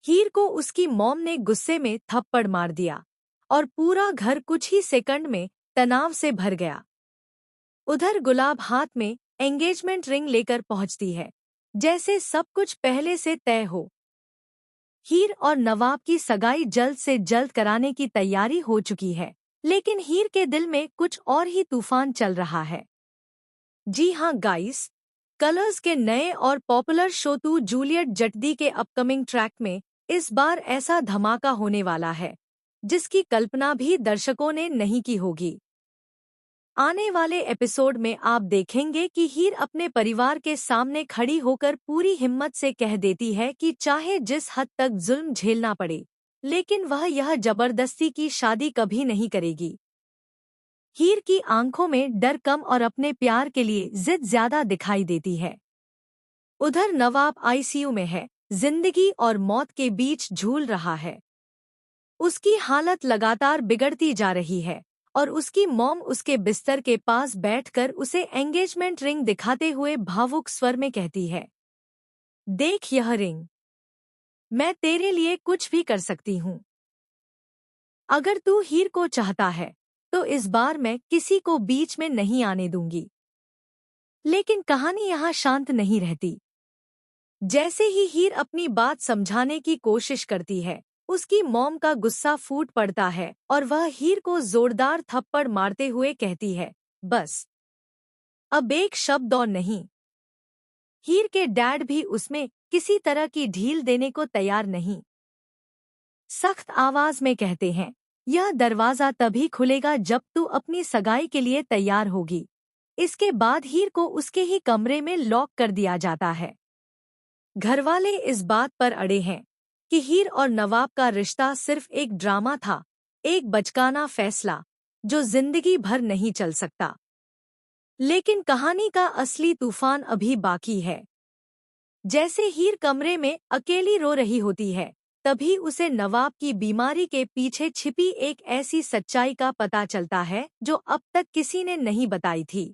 हीर को उसकी मॉम ने गुस्से में थप्पड़ मार दिया और पूरा घर कुछ ही सेकंड में तनाव से भर गया। उधर गुलाब हाथ में एंगेजमेंट रिंग लेकर पहुंचती है, जैसे सब कुछ पहले से तय हो। हीर और नवाब की सगाई जल्द से जल्द कराने की तैयारी हो चुकी है, लेकिन हीर के दिल में कुछ और ही तूफान चल रहा है। जी हाँ गाइस, कलर्स के नए और पॉपुलर शो तू जूलियट जट्टी के अपकमिंग ट्रैक में इस बार ऐसा धमाका होने वाला है जिसकी कल्पना भी दर्शकों ने नहीं की होगी। आने वाले एपिसोड में आप देखेंगे कि हीर अपने परिवार के सामने खड़ी होकर पूरी हिम्मत से कह देती है कि चाहे जिस हद तक जुल्म झेलना पड़े, लेकिन वह यह जबरदस्ती की शादी कभी नहीं करेगी। हीर की आंखों में डर कम और अपने प्यार के लिए जिद ज्यादा दिखाई देती है। उधर नवाब आईसीयू में है, जिंदगी और मौत के बीच झूल रहा है। उसकी हालत लगातार बिगड़ती जा रही है और उसकी मॉम उसके बिस्तर के पास बैठकर उसे एंगेजमेंट रिंग दिखाते हुए भावुक स्वर में कहती है, देख यह रिंग, मैं तेरे लिए कुछ भी कर सकती हूँ। अगर तू हीर को चाहता है तो इस बार मैं किसी को बीच में नहीं आने दूंगी। लेकिन कहानी यहाँ शांत नहीं रहती। जैसे ही हीर अपनी बात समझाने की कोशिश करती है, उसकी मॉम का गुस्सा फूट पड़ता है और वह हीर को जोरदार थप्पड़ मारते हुए कहती है, बस अब एक शब्द और नहीं। हीर के डैड भी उसमें किसी तरह की ढील देने को तैयार नहीं। सख्त आवाज में कहते हैं, यह दरवाजा तभी खुलेगा जब तू अपनी सगाई के लिए तैयार होगी। इसके बाद हीर को उसके ही कमरे में लॉक कर दिया जाता है। घरवाले इस बात पर अड़े हैं कि हीर और नवाब का रिश्ता सिर्फ एक ड्रामा था, एक बचकाना फैसला जो जिंदगी भर नहीं चल सकता। लेकिन कहानी का असली तूफान अभी बाकी है। जैसे हीर कमरे में अकेली रो रही होती है, तभी उसे नवाब की बीमारी के पीछे छिपी एक ऐसी सच्चाई का पता चलता है जो अब तक किसी ने नहीं बताई थी।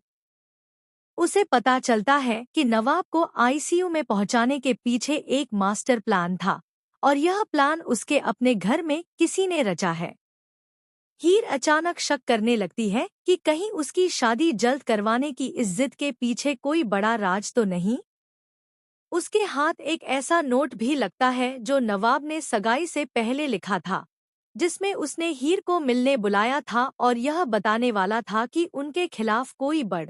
उसे पता चलता है कि नवाब को आईसीयू में पहुंचाने के पीछे एक मास्टर प्लान था और यह प्लान उसके अपने घर में किसी ने रचा है। हीर अचानक शक करने लगती है कि कहीं उसकी शादी जल्द करवाने की इस जिद के पीछे कोई बड़ा राज तो नहीं। उसके हाथ एक ऐसा नोट भी लगता है जो नवाब ने सगाई से पहले लिखा था, जिसमें उसने हीर को मिलने बुलाया था और यह बताने वाला था कि उनके खिलाफ कोई बड़